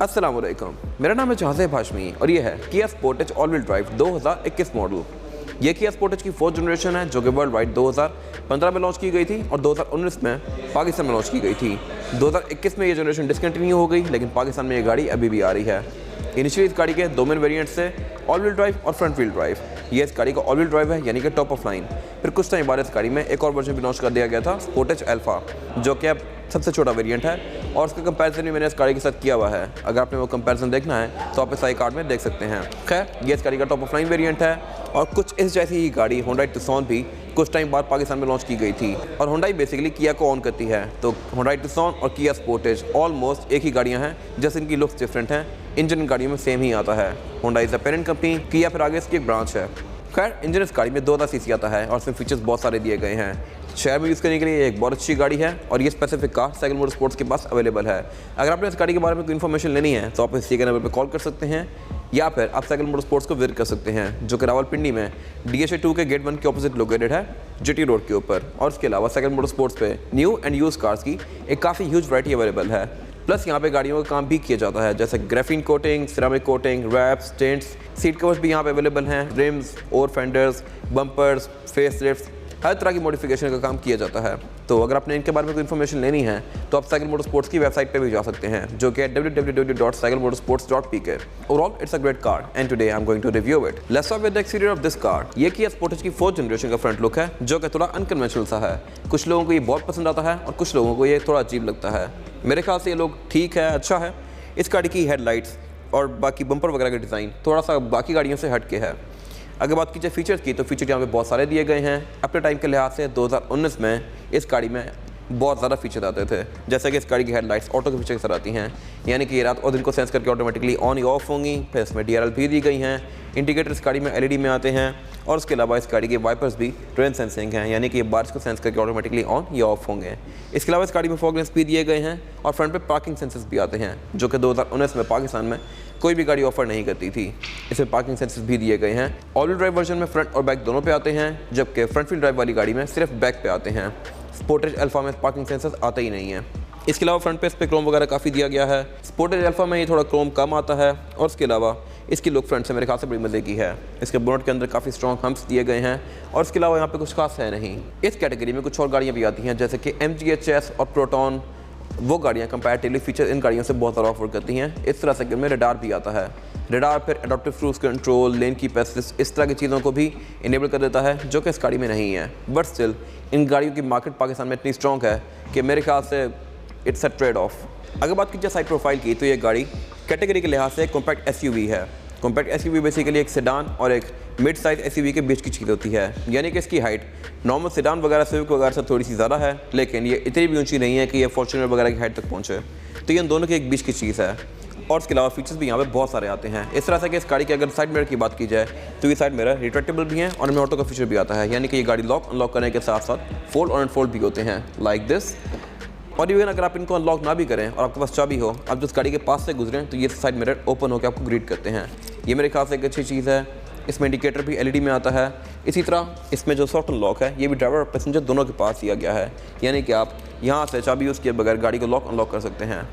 अस्सलाम वालेकुम, मेरा नाम है जहाज़ेब हाशमी और ये है किया Sportage all wheel drive 2021 model. ये किया स्पोर्टेज की 4th जनरेशन है जो कि वर्ल्ड वाइड 2015 में लॉन्च की गई थी और 2019 में पाकिस्तान में लॉन्च की गई थी। 2021 में ये जनरेशन डिसकंटिन्यू हो गई, लेकिन पाकिस्तान में ये गाड़ी अभी भी आ रही है। इनिशियली इस गाड़ी के दो मेन वेरिएंट्स थे, ऑल व्हील ड्राइव और फ्रंट व्हील ड्राइव। ये इस गाड़ी का ऑल व्हील ड्राइव है, यानी कि टॉप ऑफ लाइन। फिर कुछ टाइम बाद इस गाड़ी में एक और वर्जन भी लॉन्च कर दिया गया था, स्पोर्टेज अल्फा, जो कि अब सबसे छोटा वेरिएंट है और उसका कंपैरिजन भी मैंने इस गाड़ी के साथ किया हुआ है। अगर आपने वो कंपैरिजन देखना है तो आप इस आई कार्ड में देख सकते हैं। खैर, ये इस गाड़ी का टॉप ऑफ लाइन वेरिएंट है और कुछ इस जैसी ही गाड़ी होंडा टुक्सन भी कुछ टाइम बाद पाकिस्तान में लॉन्च की गई थी। और होंडाई बेसिकली किया को ऑन करती है, तो होंडा टुक्सन और किया स्पोर्टेज ऑलमोस्ट एक ही गाड़ियाँ हैं, जैसे इनकी लुक्स डिफरेंट हैं। इंजन इन गाड़ियों में सेम ही आता है। Honda is the parent company, किया फिर आगे इसकी एक ब्रांच है। खैर, इंजन इस गाड़ी में 2000 सीसी आता है और इसमें फीचर्स बहुत सारे दिए गए हैं। शहर में यूज़ करने के लिए एक बहुत अच्छी गाड़ी है और ये स्पेसिफिक कार साइकिल मोटरस्पोर्ट्स के पास अवेलेबल है। अगर आपने इस गाड़ी के बारे में कोई इन्फॉर्मेशन लेनी है तो आप इसी के नंबर पर कॉल कर सकते हैं या फिर आप साइकिल मोटरस्पोर्ट्स को विजिट कर सकते हैं, जो कि रावलपिंडी में DHA 2 के गेट 1 के ऑपोजिट लोकेटेड है, GT रोड के ऊपर। और इसके अलावा साइकिल मोटरस्पोर्ट्स पे न्यू एंड यूज कार्स की एक काफ़ी ह्यूज वैरायटी अवेलेबल है। प्लस यहाँ पे गाड़ियों का काम भी किया जाता है, जैसे graphene coating, ceramic coating, wraps, tents, seat covers भी यहाँ पे अवेलेबल हैं, rims, over fenders, bumpers, face lifts, हर तरह की मॉडिफिकेशन का काम किया जाता है। तो अगर आपने इनके बारे में कोई इन्फॉर्मेशन लेनी है तो आप साइकिल मोटरस्पोर्ट्स की वेबसाइट पे भी जा सकते हैं, जो कि है www.cyclemotorsports.pk। Overall it's a great car and today I am going to review it. Let's start with the exterior of this car. ये किया स्पोर्टेज की 4th जनरेशन का फ्रंट लुक है, जो कि थोड़ा अनकन्वेंशनल सा है। कुछ लोगों को ये बहुत पसंद आता है और कुछ लोगों को ये थोड़ा अजीब लगता है। मेरे ख्याल से ये लोग ठीक है, अच्छा है। इस गाड़ी की हेडलाइट्स और बाकी बम्पर वगैरह का डिज़ाइन थोड़ा सा बाकी गाड़ियों से हट के है। अगर बात की जाए फीचर्स की, तो फीचर यहाँ पे बहुत सारे दिए गए हैं। अपने टाइम के लिहाज से 2019 में इस गाड़ी में बहुत ज़्यादा फीचर आते थे, जैसे कि इस गाड़ी की हेडलाइट्स ऑटो के फीचर के साथ आती हैं, यानी कि ये रात और दिन को सेंस करके ऑटोमेटिकली ऑन या ऑफ होंगी। फिर इसमें DRL भी दी गई हैं, इंडिकेटर इस गाड़ी में LED में आते हैं और उसके अलावा इस गाड़ी के वाइपर्स भी रेन सेंसिंग हैं, यानी कि ये बारिश को सेंस करके ऑटोमेटिकली ऑन या ऑफ होंगे। इसके अलावा इस गाड़ी में फॉग लैंप्स भी दिए गए हैं और फ्रंट पे पार्किंग सेंसर्स भी आते हैं, जो कि 2019 में पाकिस्तान में कोई भी गाड़ी ऑफर नहीं करती थी। इसमें पार्किंग सेंसर्स भी दिए गए हैं। ऑल व्हील ड्राइव वर्जन में फ्रंट और बैक दोनों पे आते हैं, जबकि फ्रंट व्हील ड्राइव वाली गाड़ी में सिर्फ बैक पे आते हैं। स्पोर्टेज अल्फा में पार्किंग सेंसर्स आते ही नहीं है। इसके अलावा फ्रंट पे इस पे क्रोम वगैरह काफ़ी दिया गया है। स्पोर्टेज अल्फा में ये थोड़ा क्रोम कम आता है और उसके अलावा इसकी लुक फ्रंट से मेरे ख्याल से बड़ी मज़े की है। इसके बोनट के अंदर काफ़ी स्ट्रॉन्ग हम्प्स दिए गए हैं और इसके अलावा यहाँ पे कुछ खास है नहीं। इस कैटेगरी में कुछ और गाड़ियाँ भी आती हैं, जैसे कि MGHS और प्रोटॉन। वो गाड़ियाँ कंपैरेटिवली फीचर इन गाड़ियों से बहुत ज़्यादा ऑफर करती हैं। इस तरह से में रडार भी आता है। रडार फिर एडाप्टिव क्रूज कंट्रोल, लेन की असिस्ट, इस तरह की चीज़ों को भी इनेबल कर देता है, जो कि इस गाड़ी में नहीं है। बट स्टिल इन गाड़ियों की मार्केट पाकिस्तान में इतनी स्ट्रॉन्ग है कि मेरे ख्याल से इट्स अ ट्रेड ऑफ। अगर बात की जाए साइड प्रोफाइल की, तो ये गाड़ी कैटेगरी के लिहाज से कॉम्पैक्ट SUV है। कॉम्पैक्ट SUV बेसिकली एक सेडान और एक मिड साइज SUV के बीच की चीज़ होती है, यानी कि इसकी हाइट नॉर्मल सेडान वगैरह सिविक वगैरह से थोड़ी सी ज़्यादा है, लेकिन ये इतनी भी ऊंची नहीं है कि ये फॉर्च्यूनर वगैरह की हाइट तक पहुँचे। तो ये इन दोनों के एक बीच की चीज़ है और इसके अलावा फीचर्स भी यहाँ पे बहुत सारे आते हैं। इस तरह से कि इस गाड़ी के अगर साइड मिरर की बात की जाए तो ये साइड मिरर रिट्रैक्टेबल भी हैं और इनमें ऑटो का फीचर भी आता है, यानी कि ये गाड़ी लॉक अनलॉक करने के साथ साथ फोल्ड और अनफोल्ड भी होते हैं, लाइक दिस। और इवन अगर आप इनको अनलॉक ना भी करें और आपके पास चाबी हो, आप जिस गाड़ी के पास से गुजरें तो ये साइड मिरर ओपन होकर आपको ग्रीट करते हैं। ये मेरे ख्याल से एक अच्छी चीज़ है। इसमें इंडिकेटर भी LED में आता है। इसी तरह इसमें जो सॉफ्ट अनलॉक है, ये भी ड्राइवर और पैसेंजर दोनों के पास दिया गया है, यानी कि आप यहाँ से चाबी यूज़ किए बगैर गाड़ी को लॉक अनलॉक कर सकते हैं।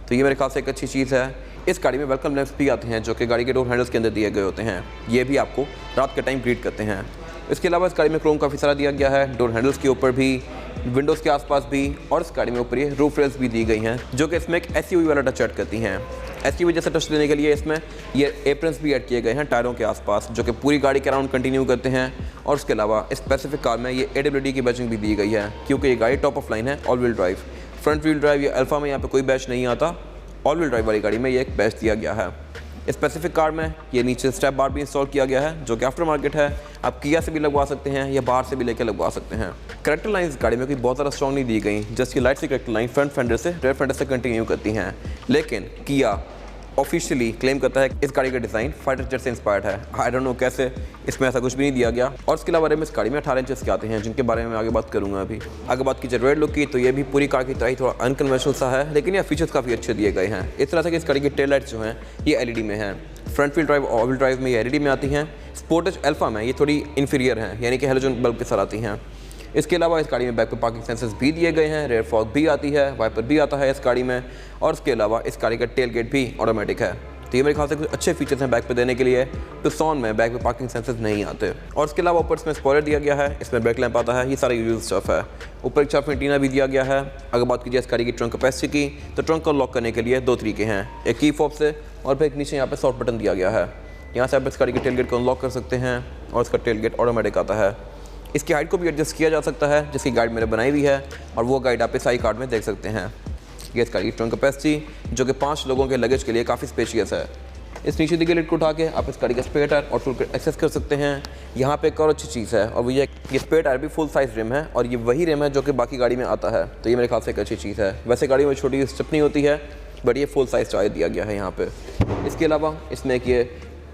तो ये मेरे ख्याल से एक अच्छी चीज़ है। इस गाड़ी में वेलकम लैंप्स भी आते हैं, जो कि गाड़ी के डोर हैंडल्स के अंदर दिए गए होते हैं। ये भी आपको रात के टाइम ग्रीट करते हैं। इसके अलावा इस गाड़ी में क्रोम काफ़ी सारा दिया गया है, डोर हैंडल्स के ऊपर भी, विंडोज़ के आसपास भी, और इस गाड़ी में ऊपर ये रूफ रेल्स भी दी गई हैं, जो कि इसमें एक SUV वाला टच ऐड करती हैं। SUV जैसे टच देने के लिए इसमें ये एप्रन्स भी ऐड किए गए हैं टायरों के आसपास, जो कि पूरी गाड़ी के अराउंड कंटिन्यू करते हैं। और उसके अलावा इस स्पेसिफिक कार में ये AWD की बैचिंग भी दी गई है, क्योंकि ये गाड़ी टॉप ऑफ लाइन है all wheel drive. Front wheel drive या अल्फा में यहाँ पे कोई बैच नहीं आता, ऑल व्हील ड्राइव वाली गाड़ी में ये एक बैच दिया गया है। स्पेसिफिक कार में ये नीचे स्टेप बार भी इंस्टॉल किया गया है, जो कि आफ्टर मार्केट है। आप किया से भी लगवा सकते हैं या बाहर से भी लेकर लगवा सकते हैं। करेक्टर लाइन इस गाड़ी में कोई बहुत ज़्यादा स्ट्रॉन्ग नहीं दी गई, जस्ट लाइट सी करेक्टर लाइन फ्रंट फेंडर से रेयर फेंडर से कंटिन्यू करती हैं। लेकिन किया ऑफिशियली क्लेम करता है कि इस गाड़ी का डिज़ाइन फाइटर जेट से इंस्पायर्ड है। आई डोंट नो कैसे, इसमें ऐसा कुछ भी नहीं दिया गया। और इसके अलावा इस गाड़ी में 18 इंचेस के आते हैं, जिनके बारे में मैं आगे बात करूंगा अभी। अगर बात की जाए रेयर लुक की, तो ये भी पूरी कार की तरह ही थोड़ा अनकन्वेंशनल सा है, लेकिन ये फीचर्स काफ़ी अच्छे दिए गए हैं। इस तरह से कि इस गाड़ी की टेल लाइट्स जो हैं ये LED में हैं। Front wheel drive all wheel drive में ये LED में आती हैं। स्पोर्टेज अल्फा में ये थोड़ी इन्फीरियर हैं, यानी कि हेलोजन बल्ब के साथ आती हैं। इसके अलावा इस गाड़ी में बैक पे पार्किंग सेंसर्स भी दिए गए हैं, रेयर फॉग भी आती है, वाइपर भी आता है इस गाड़ी में, और इसके अलावा इस गाड़ी का टेल गेट भी ऑटोमेटिक है। तो ये मेरे ख्याल से कुछ अच्छे फीचर्स हैं बैक पे देने के लिए। टुक्सॉन में बैक पे पार्किंग सेंसर्स नहीं आते। और इसके अलावा ऊपर इसमें स्पॉइलर दिया गया है, इसमें ब्रेक लैंप आता है, ये सारा यूजुअल स्टफ है। ऊपर एक चाफ एंटीना भी दिया गया है। अगर बात कीजिए इस गाड़ी की ट्रंक कैपेसिटी की, तो ट्रंक को लॉक करने के लिए 2 तरीके हैं, एक की फॉब से और फिर एक नीचे यहाँ पे सॉफ्ट बटन दिया गया है। यहाँ से आप इस गाड़ी के टेल गेट को अनलॉक कर सकते हैं और इसका टेल गेट ऑटोमेटिक आता है। इसकी हाइट को भी एडजस्ट किया जा सकता है, जिसकी गाइड मैंने बनाई हुई है और वो गाइड आप इस आई कार्ड में देख सकते हैं। ये इस गाड़ी की ट्रंक कैपेसिटी जो कि 5 लोगों के लगेज के लिए काफ़ी स्पेशियस है। इस नीचे दी गई लिड को उठा के आप इस गाड़ी का स्पेयर टायर और टूल किट एक्सेस कर सकते हैं। यहाँ पे एक और अच्छी चीज़ है और वो ये स्पेयर टायर भी फुल साइज़ रिम है और ये वही रिम है जो कि बाकी गाड़ी में आता है। तो ये मेरे ख्याल से एक अच्छी चीज़ है। वैसे गाड़ी में छोटी स्टेपनी होती है बट ये फुल साइज़ टायर दिया गया है यहाँ पे। इसके अलावा इसमें एक ये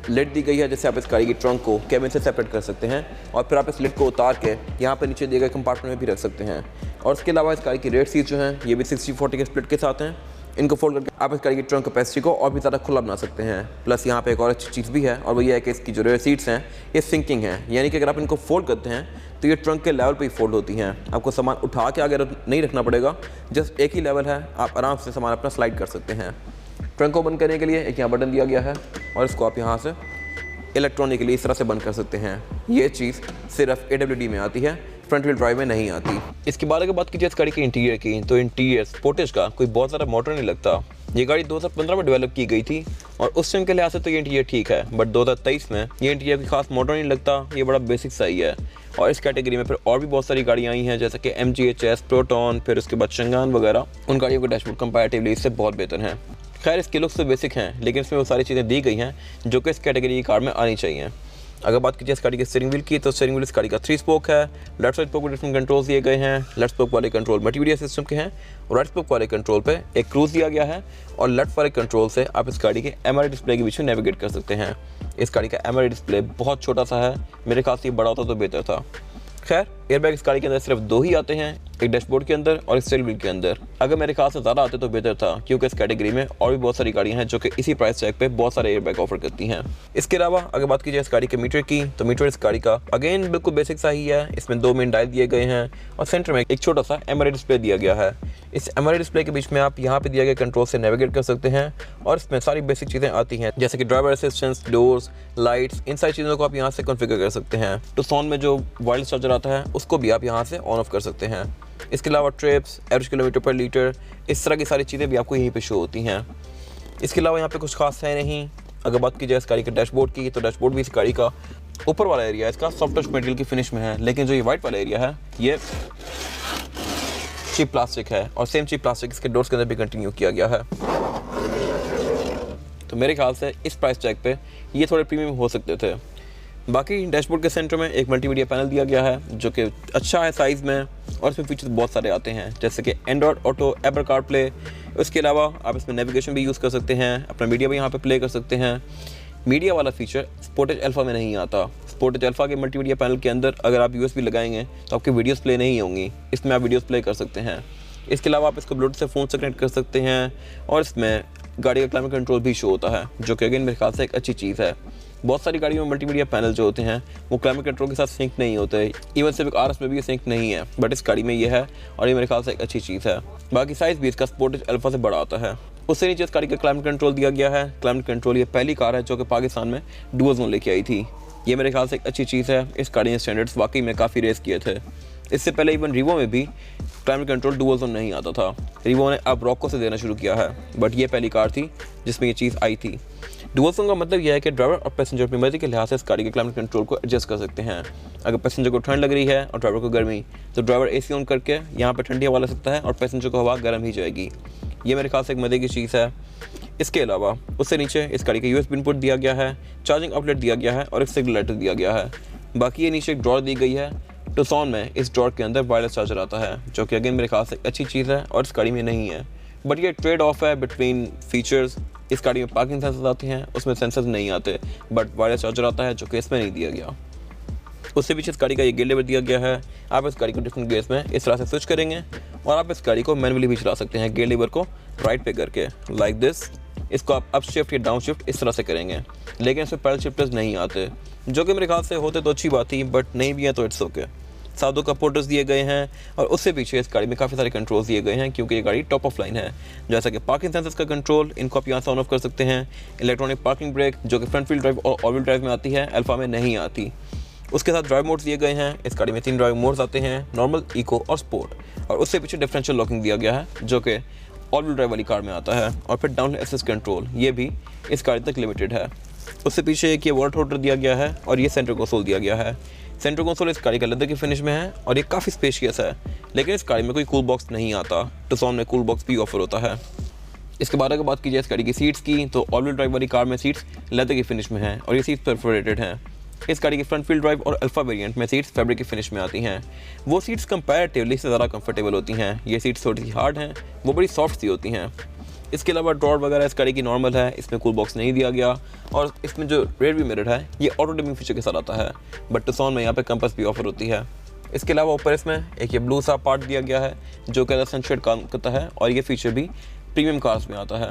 लिड दी गई है जिससे आप इस गाड़ी की ट्रंक को केबिन से सेपरेट कर सकते हैं और फिर आप इस लिड को उतार के यहाँ पे नीचे दिए गए कंपार्टमेंट में भी रख सकते हैं। और इसके अलावा इस गाड़ी की रेयर सीट जो हैं ये भी 60-40 के स्प्लिट के साथ हैं। इनको फोल्ड करके आप इस गाड़ी की ट्रंक कैपेसिटी को और भी ज़्यादा खुला बना सकते हैं। प्लस यहाँ पे एक और अच्छी चीज़ भी है और वो ये है कि इसकी जो रेयर सीट्स हैं ये सिंकिंग हैं, यानी कि अगर आप इनको फोल्ड करते हैं तो ये ट्रंक के लेवल पे ही फोल्ड होती हैं। आपको सामान उठा के आगे नहीं रखना पड़ेगा, जस्ट एक ही लेवल है, आप आराम से सामान अपना स्लाइड कर सकते हैं। ट्रंक को बंद करने के लिए एक यहाँ बटन दिया गया है और इसको आप यहाँ से इलेक्ट्रॉनिकली इस तरह से बंद कर सकते हैं। ये चीज़ सिर्फ AWD में आती है, फ्रंट व्हील ड्राइव में नहीं आती। इसके बाद अगर बात कीजिए इस गाड़ी के इंटीरियर की, तो इंटीरियर स्पोर्टेज का कोई बहुत ज़्यादा मॉडर्न नहीं लगता। ये गाड़ी 2015 में डेवलप की गई थी और उस टाइम के लिहाज से तो ये इंटीरियर ठीक है, बट 2023 में ये इंटीरियर कोई खास मॉडर्न नहीं लगता, ये बड़ा बेसिक सा ही है। और इस कैटेगरी में फिर और भी बहुत सारी गाड़ियाँ आई हैं जैसे कि MG HS, प्रोटॉन, फिर उसके बाद चंगान वगैरह। उन गाड़ियों का डैशबोर्ड कंपैरेटिवली इससे बहुत बेहतर है। खैर इसके लुक्स तो बेसिक हैं, लेकिन इसमें वो सारी चीज़ें दी गई हैं जो कि इस कैटेगरी की कार में आनी चाहिए। अगर बात कीजिए इस गाड़ी के स्टीयरिंग व्हील की, तो स्टीयरिंग व्हील इस गाड़ी का 3 स्पोक है। लेफ्ट साइड स्पोक पे डिफरेंट कंट्रोल्स दिए गए हैं। लेफ्ट स्पोक वाले कंट्रोल मल्टीमीडिया सिस्टम के हैं और राइट स्पोक वाले कंट्रोल पे एक क्रूज दिया गया है और लेफ्ट वाले कंट्रोल से आप इस गाड़ी के MRI डिस्प्ले के बीच में नेविगेट कर सकते हैं। इस गाड़ी का MRI डिस्प्ले बहुत छोटा सा है, मेरे ख्याल से बड़ा होता तो बेहतर था। खैर एयरबैग इस गाड़ी के अंदर सिर्फ 2 ही आते हैं, एक डैशबोर्ड के अंदर और एक स्टीयरिंग व्हील के अंदर। अगर मेरे ख्याल से ज़्यादा आते तो बेहतर था, क्योंकि इस कैटेगरी में और भी बहुत सारी गाड़ियां हैं जो कि इसी प्राइस टैग पे बहुत सारे एयरबैग ऑफर करती हैं। इसके अलावा अगर बात कीजिए इस गाड़ी के मीटर की, तो मीटर इस गाड़ी का अगेन बिल्कुल बेसिक सा ही है। इसमें 2 मेन डायल दिए गए हैं और सेंटर में एक छोटा सा MRI डिस्प्ले दिया गया है। इस MRI डिस्प्ले के बीच में आप यहाँ पे दिए गए कंट्रोल से नेविगेट कर सकते हैं और इसमें सारी बेसिक चीज़ें आती हैं जैसे कि ड्राइवर असिस्टेंस, डोर्स, लाइट्स, इन सारी चीज़ों को आप यहाँ से कॉन्फ़िगर कर सकते हैं। टुक्सॉन में जो वायरलेस चार्जर आता है उसको भी आप यहाँ से ऑन ऑफ कर सकते हैं। इसके अलावा ट्रिप्स, एवरेज किलोमीटर पर लीटर, इस तरह की सारी चीज़ें भी आपको यहीं पे शो होती हैं। इसके अलावा यहाँ पे कुछ खास है नहीं। अगर बात की जाए इस गाड़ी के डैशबोर्ड की, तो डैशबोर्ड भी इस गाड़ी का ऊपर वाला एरिया इसका सॉफ्ट टच मटेरियल की फिनिश में है, लेकिन जो ये वाइट वाला एरिया है ये चीप प्लास्टिक है और सेम चीप प्लास्टिक इसके डोर्स के अंदर भी कंटिन्यू किया गया है। तो मेरे ख्याल से इस प्राइस टैग पे ये थोड़े प्रीमियम हो सकते थे। बाकी डैशबोर्ड के सेंटर में एक मल्टीमीडिया पैनल दिया गया है जो कि अच्छा है साइज़ में और इसमें फीचर्स बहुत सारे आते हैं जैसे कि एंड्रॉयड ऑटो, एपर कारप्ले। इसके अलावा आप इसमें नेविगेशन भी यूज़ कर सकते हैं, अपना मीडिया भी यहाँ पे प्ले कर सकते हैं। मीडिया वाला फीचर स्पोर्टेज अल्फा में नहीं आता। स्पोर्टेज अल्फा के मल्टीमीडिया पैनल के अंदर अगर आप USB लगाएंगे तो आपकी वीडियोस प्ले नहीं होंगी, इसमें आप वीडियोस प्ले कर सकते हैं। इसके अलावा आप इसको ब्लूटूथ से फ़ोन से कनेक्ट कर सकते हैं और इसमें गाड़ी का क्लाइमेट कंट्रोल भी शो होता है जो कि अगेन मेरे ख्याल से एक अच्छी चीज़ है। बहुत सारी गाड़ियों में मल्टीमीडिया पैनल जो होते हैं वो क्लाइमेट कंट्रोल के साथ सिंक नहीं होते, इवन सिर्फ RS में भी ये सिंक नहीं है, बट इस गाड़ी में ये है और ये मेरे ख्याल से एक अच्छी चीज़ है। बाकी साइज़ भी इसका स्पोर्टेज अल्फा से बड़ा आता है। उससे नीचे इस गाड़ी का क्लाइमेट कंट्रोल दिया गया है। क्लाइमेट कंट्रोल ये पहली कार है जो कि पाकिस्तान में डुअल जोन लेके आई थी, ये मेरे ख्याल से एक अच्छी चीज़ है। इस गाड़ी ने स्टैंडर्ड्स वाकई में काफ़ी रेस किए थे। इससे पहले इवन रिवो में भी क्लाइमेट कंट्रोल डुअल जोन नहीं आता था, रिवो ने अब रॉको से देना शुरू किया है, बट ये पहली कार थी जिसमें ये चीज़ आई थी। डुअल जोन का मतलब यह है कि ड्राइवर और पैसेंजर अपनी मर्जी के लिहाज से इस गाड़ी के क्लाइमेट कंट्रोल को एडजस्ट कर सकते हैं। अगर पैसेंजर को ठंड लग रही है और ड्राइवर को गर्मी, तो ड्राइवर AC ऑन करके यहाँ पर ठंडी हवा ले सकता है और पैसेंजर को हवा गर्म ही जाएगी। ये मेरे ख्याल से एक मज़े की चीज़ है। इसके अलावा उससे नीचे इस गाड़ी का USB इनपुट दिया गया है, चार्जिंग आउटलेट दिया गया है और एक सिग्नल लाइटर दिया गया है। बाकी ये नीचे एक ड्रॉर दी गई है। टुक्सॉन में इस ड्रॉर के अंदर वायरलेस चार्जर आता है जो कि अगेन मेरे ख्याल से एक अच्छी चीज़ है और इस गाड़ी में नहीं है, बट ये ट्रेड ऑफ है बिटवीन फीचर्स। इस गाड़ी में पार्किंग सेंसर्स आते हैं, उसमें सेंसर्स नहीं आते, बट वायरलेस चार्जर आता है जो कि इसमें नहीं दिया गया। उससे पीछे इस गाड़ी का ये गियर लीवर दिया गया है। आप इस गाड़ी को डिफरेंट गियर्स में इस तरह से स्विच करेंगे और आप इस गाड़ी को मैनुअली भी चला सकते हैं, गियर लीवर को राइट पे करके लाइक दिस। इसको आप अप शिफ्ट या डाउन शिफ्ट इस तरह से करेंगे, लेकिन इसमें पैडल शिफ्टर्स नहीं आते, जो कि मेरे ख्याल से होते तो अच्छी बात थी, बट नहीं भी है तो इट्स ओके। सादो कप होल्डर्स दिए गए हैं और उससे पीछे इस गाड़ी में काफ़ी सारे कंट्रोल्स दिए गए हैं क्योंकि ये गाड़ी टॉप ऑफ लाइन है, जैसा कि पार्किंग सेंसर्स का कंट्रोल, इनको आप यहाँ से ऑन ऑफ कर सकते हैं। इलेक्ट्रॉनिक पार्किंग ब्रेक जो कि फ्रंट व्हील ड्राइव और ऑल व्हील ड्राइव में आती है, अल्फा में नहीं आती। उसके साथ ड्राइव मोड्स दिए गए हैं। इस गाड़ी में 3 ड्राइव मोड्स आते हैं, नॉर्मल, इको और स्पोर्ट। और उससे पीछे डिफरेंशियल लॉकिंग दिया गया है जो कि ऑल व्हील ड्राइव वाली कार में आता है। और फिर डाउन असिस्ट कंट्रोल, ये भी इस गाड़ी तक लिमिटेड है। उससे पीछे एक ये वाटर होल्डर दिया गया है और ये सेंटर कंसोल दिया गया है। सेंटर कंसोल इस गाड़ी का लेदर की फिनिश में है और ये काफ़ी स्पेशियस है, लेकिन इस गाड़ी में कोई कूल बॉक्स नहीं आता। टुक्सॉन में कूल बॉक्स भी ऑफर होता है। इसके बाद अगर बात की जाए इस गाड़ी की सीट्स की, तो ऑल व्हील ड्राइव वाली कार में सीट्स लेदर की फिनिश में है और ये सीट्स परफोरेटेड हैं। इस गाड़ी की फ्रंट व्हील ड्राइव और अल्फा वेरिएंट में सीट्स फैब्रिक की फिनिश में आती हैं। वो सीट्स कंपैरेटिवली से ज़्यादा कंफर्टेबल होती हैं। ये सीट्स थोड़ी सी हार्ड हैं, वो बड़ी सॉफ्ट सी होती हैं। इसके अलावा ड्रॉर वगैरह इस गाड़ी की नॉर्मल है, इसमें कूल बॉक्स नहीं दिया गया। और इसमें जो रेयर व्यू मिरर है ये ऑटो डिमिंग फीचर के साथ आता है, बट टुक्सॉन में यहाँ पे कंपास भी ऑफर होती है। इसके अलावा ऊपर इसमें एक ये ब्लू सा पार्ट दिया गया है जो कि सनशेड काम करता है और ये फीचर भी प्रीमियम कार्स में आता है।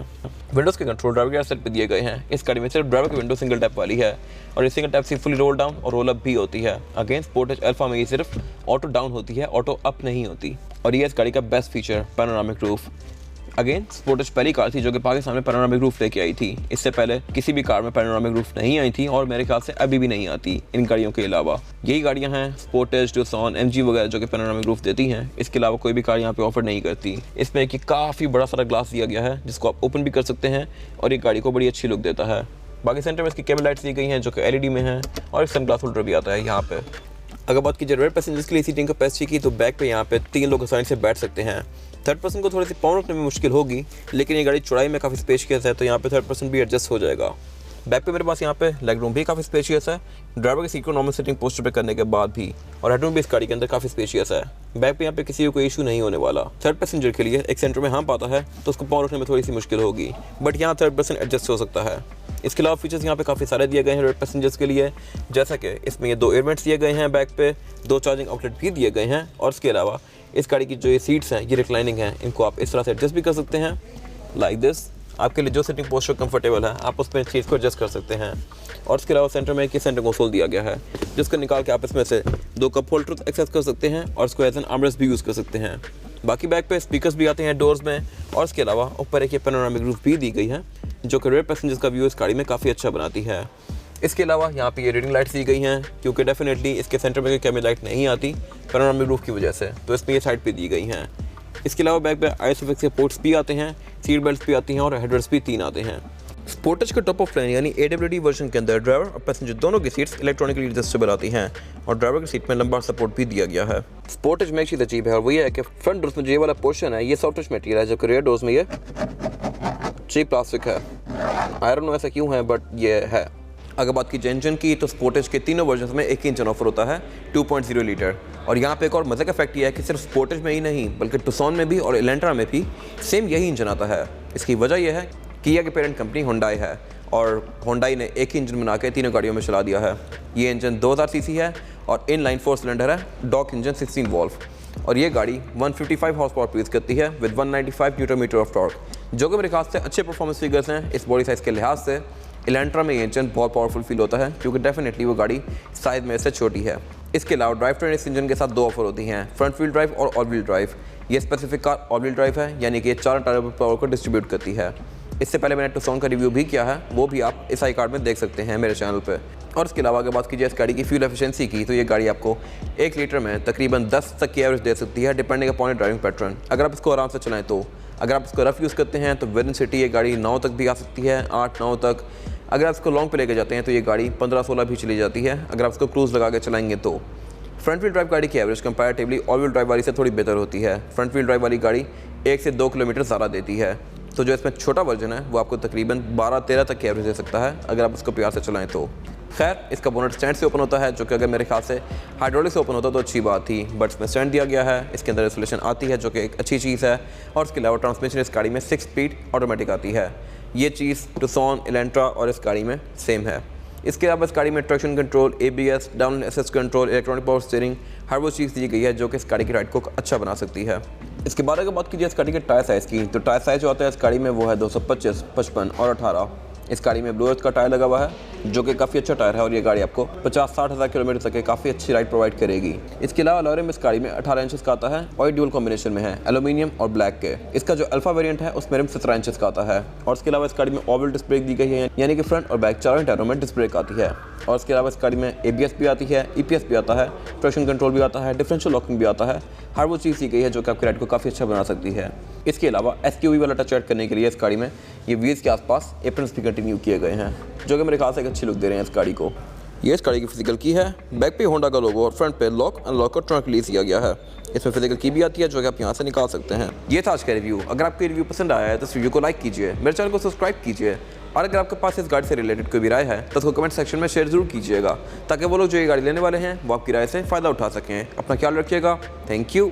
विंडोज़ के कंट्रोल ड्राइवर के सेट पे दिए गए हैं। इस गाड़ी में सिर्फ ड्राइवर की विंडो सिंगल टैप वाली है और ये सिंगल टैप से फुली रोल डाउन और रोल अप भी होती है। अगेंस्ट स्पोर्टेज अल्फा में ये सिर्फ ऑटो डाउन होती है, ऑटो अप नहीं होती। और ये इस गाड़ी का best feature panoramic roof. Again Sportage पहली कार थी जो कि पाकिस्तान में पैनोरामिक रूफ लेके आई थी। इससे पहले किसी भी कार में पैनोरामिक रूफ नहीं आई थी और मेरे ख्याल से अभी भी नहीं आती इन गाड़ियों के अलावा। यही गाड़ियां हैं स्पोर्टेज, टुक्सॉन, एमजी वगैरह जो कि पैनोरामिक रूफ देती हैं। इसके अलावा कोई भी कार यहाँ पे ऑफर नहीं करती। इसमें एक काफ़ी बड़ा सारा ग्लास दिया गया है जिसको आप ओपन भी कर सकते हैं और ये गाड़ी को बड़ी अच्छी लुक देता है। बाकी सेंटर में इसकी केबल लाइट्स दी गई हैं जो कि LED में है और एक सन ग्लास होल्डर भी आता है यहाँ पे। अगर बात की जाए रेयर पैसेंजर्स के लिए सीटिंग कैपेसिटी की, तो बैक पे यहाँ पे 3 लोग आसानी से बैठ सकते हैं। थर्ड पर्सन को थोड़ी सी पाँव रखने में मुश्किल होगी, लेकिन ये गाड़ी चौड़ाई में काफ़ी स्पेशियस है तो यहाँ पे थर्ड पर्सन भी एडजस्ट हो जाएगा। बैक पे मेरे पास यहाँ पे लेग रूम भी काफ़ी स्पेशियस है, ड्राइवर की सीट को नॉर्मल सिटिंग पोस्टर पे करने के बाद भी, और हेडरूम भी इस गाड़ी के अंदर काफ़ी स्पेशियस है। बैक पे यहाँ पे किसी को कोई इशू नहीं होने वाला। थर्ड पैसेंजर के लिए एक सेंटर में हाँ पाता है तो उसको पाँव रखने में थोड़ी सी मुश्किल होगी, बट यहाँ थर्ड पर्सन एडजस्ट हो सकता है। इसके अलावा फीचर्स यहाँ पे काफ़ी सारे दिए गए हैं रेयर पैसेंजर्स के लिए, जैसा कि इसमें ये 2 एयरवेंट्स दिए गए हैं, बैक पे 2 चार्जिंग आउटलेट भी दिए गए हैं। और इसके अलावा इस गाड़ी की जो ये सीट्स हैं ये रिक्लाइनिंग हैं, इनको आप इस तरह से एडजस्ट भी कर सकते हैं लाइक दिस। आपके लिए जो सिटिंग पोस्चर कंफर्टेबल है आप उसमें चीज़ को एडजस्ट कर सकते हैं। और इसके अलावा सेंटर में एक सेंटर कंसोल दिया गया है जिसको निकाल के आप इसमें से 2 कप होल्डर एक्सेस कर सकते हैं और इसको एज एन आर्मरेस्ट भी यूज़ कर सकते हैं। बाकी बैक पे स्पीकर्स भी आते हैं डोर्स में। और इसके अलावा ऊपर एक ये पैनोरामिक रूफ भी दी गई है जो कि रेयर पैसेंजर्स का व्यू इस गाड़ी में काफ़ी अच्छा बनाती है। इसके अलावा यहाँ पे ये रीडिंग लाइट्स दी गई हैं क्योंकि डेफिनेटली इसके सेंटर में कोई कैमरे लाइट नहीं आती पैनोरामिक रूफ की वजह से, तो इसमें ये साइड पे दी गई हैं। इसके अलावा बैक पे ISOFIX के पोर्ट्स भी आते हैं, सीट बेल्ट भी आती हैं और हेडर्स भी 3 आते हैं। स्पोर्टेज के टॉप ऑफ लाइन यानी AWD वर्जन के अंदर ड्राइवर और पैसेंजर दोनों की सीट्स इलेक्ट्रॉनिकली एडजस्टेबल आती हैं और ड्राइवर की सीट में लंबा सपोर्ट भी दिया गया है। स्पोर्टेज में एक चीज़ अजीब है और वही है कि फ्रंट डोर्स में जो ये वाला पोर्शन है ये सॉफ्ट टच मटेरियल है, जबकि रेयर डोर्स में ये चीप प्लास्टिक है। आई डोंट नो ऐसा क्यों है, बट ये है। अगर बात की इंजन की, तो स्पोर्टेज के तीनों वर्जन में एक ही इंजन ऑफर होता है 2.0 लीटर। और यहाँ पे एक और मज़े का फैक्ट ये है कि सिर्फ स्पोर्टेज में ही नहीं बल्कि टुक्सॉन में भी और एलेंट्रा में भी सेम यही इंजन आता है। इसकी वजह यह है किया की पेरेंट कंपनी होंडाई है और होंडाई ने एक ही इंजन बना के तीनों गाड़ियों में चला दिया है। ये इंजन 2000 सीसी है और इनलाइन 4 सिलेंडर है, डॉक इंजन 16 वॉल्व। और ये गाड़ी 155 हॉर्स पावर प्रोड्यूस करती है with 195 newton metre of torque, जो कि मेरे ख्याल से अच्छे परफॉर्मेंस फिगर्स हैं। इस बॉडी साइज़ के लिहाज से एलेंट्रा में ये इंजन बहुत पावरफुल फील होता है क्योंकि डेफिनेटली वो गाड़ी साइज़ में से छोटी है। इसके अलावा ड्राइव ट्रेन इस इंजन के साथ 2 ऑफर होती हैं, फ्रंट व्हील ड्राइव और ऑल व्हील ड्राइव। ये specific car all wheel drive है, यानी कि ये 4 टायर पावर को डिस्ट्रीब्यूट करती है। इससे पहले मैंने टुक्सॉन का रिव्यू भी किया है, वो भी आप इस आई कार्ड में देख सकते हैं मेरे चैनल पे। और इसके अलावा अगर बात कीजिए इस गाड़ी की फ्यूल एफिशिएंसी की, तो ये गाड़ी आपको 1 लीटर में तकरीबन 10 तक की एवरेज दे सकती है डिपेंडिंग अपॉन ड्राइविंग पैटर्न, अगर आप इसको आराम से चलाएं तो। अगर आप इसको रफ यूज़ करते हैं तो विद इन सिटी ये गाड़ी 9 तक भी आ सकती है, 8-9 तक। अगर आप इसको लॉन्ग पे लेके जाते हैं तो ये गाड़ी 15-16 भी चली जाती है अगर आप इसको क्रूज़ लगा के चलाएंगे तो। फ्रंट व्हील ड्राइव गाड़ी की average comparatively all wheel drive वाली से थोड़ी बेहतर होती है। फ्रंट व्हील ड्राइव वाली गाड़ी 1 से 2 किलोमीटर ज़्यादा देती है, तो जो इसमें छोटा वर्जन है वो आपको तकरीबन 12-13 तक की एवरेज दे सकता है अगर आप उसको प्यार से चलाएं तो। खैर, इसका बोनट स्टैंड से ओपन होता है, जो कि अगर मेरे ख्याल से हाइड्रोलिक से ओपन होता तो अच्छी बात थी, बट इसमें स्टैंड दिया गया है। इसके अंदर इंसुलेशन आती है जो कि एक अच्छी चीज़ है। और इसके अलावा ट्रांसमिशन इस गाड़ी में 6 स्पीड ऑटोमेटिक आती है। ये चीज़ टुक्सॉन, एलेंट्रा और इस गाड़ी में सेम है। इसके अलावा इस गाड़ी में traction control, ABS, down assist control, electronic power steering, हर वो चीज़ दी गई है जो कि इस गाड़ी की राइड को अच्छा बना सकती है। इसके बाद अगर बात कीजिए इस गाड़ी के टायर साइज़ की, तो टायर साइज़ जो आता है इस गाड़ी में वो है 225, 55 और 18। इस गाड़ी में ब्लू अर्थ का टायर लगा हुआ है जो कि काफ़ी अच्छा टायर है और ये गाड़ी आपको 50-60 हज़ार किलोमीटर तक के काफ़ी अच्छी राइड प्रोवाइड करेगी। इसके अलावा अलॉय रिम इस गाड़ी में 18 इंचेस का आता है और ड्यूल कॉम्बिनेशन में है एल्यूमिनियम और ब्लैक के। इसका जो अल्फा वेरिएंट है उसमें रिम 17 इंचेस का आता है और इसके अलावा इस गाड़ी में ओवल डिस्क ब्रेक दी गई है, यानी कि फ्रंट और बैक चारों टायरों में डिस्क ब्रेक आती है। और इसके अलावा इस गाड़ी में ABS भी आती है, EPS भी आता है, ट्रैक्शन कंट्रोल भी आता है, डिफरेंशियल लॉकिंग भी आता है। हर वो चीज़ दी गई है जो कि आपकी राइड को काफ़ी अच्छा बना सकती है। इसके अलावा SQV वाला टच ऐड करने के लिए इस गाड़ी में ये व्हील्स के आसपास एप्रन्स भी कंटिन्यू किए गए हैं, जो कि मेरे ख्याल से एक अच्छी लुक दे रहे हैं इस गाड़ी को। ये इस गाड़ी की फिजिकल की है। बैक पे होंडा का लोगो और फ्रंट पे लॉक अनलॉक और ट्रंक रिलीज किया गया है। इसमें फिजिकल की भी आती है जो कि आप यहाँ से निकाल सकते हैं। ये था आज का रिव्यू। अगर आपको रिव्यू पसंद आया है तो इस वीडियो को लाइक कीजिए, मेरे चैनल को सब्सक्राइब कीजिए और अगर आपके पास इस गाड़ी से रिलेटेड कोई भी राय है तो उसको कमेंट सेक्शन में शेयर जरूर कीजिएगा, ताकि वो लोग जो ये गाड़ी लेने वाले हैं वो आपकी राय से फ़ायदा उठा सकें। अपना ख्याल रखिएगा। Thank you.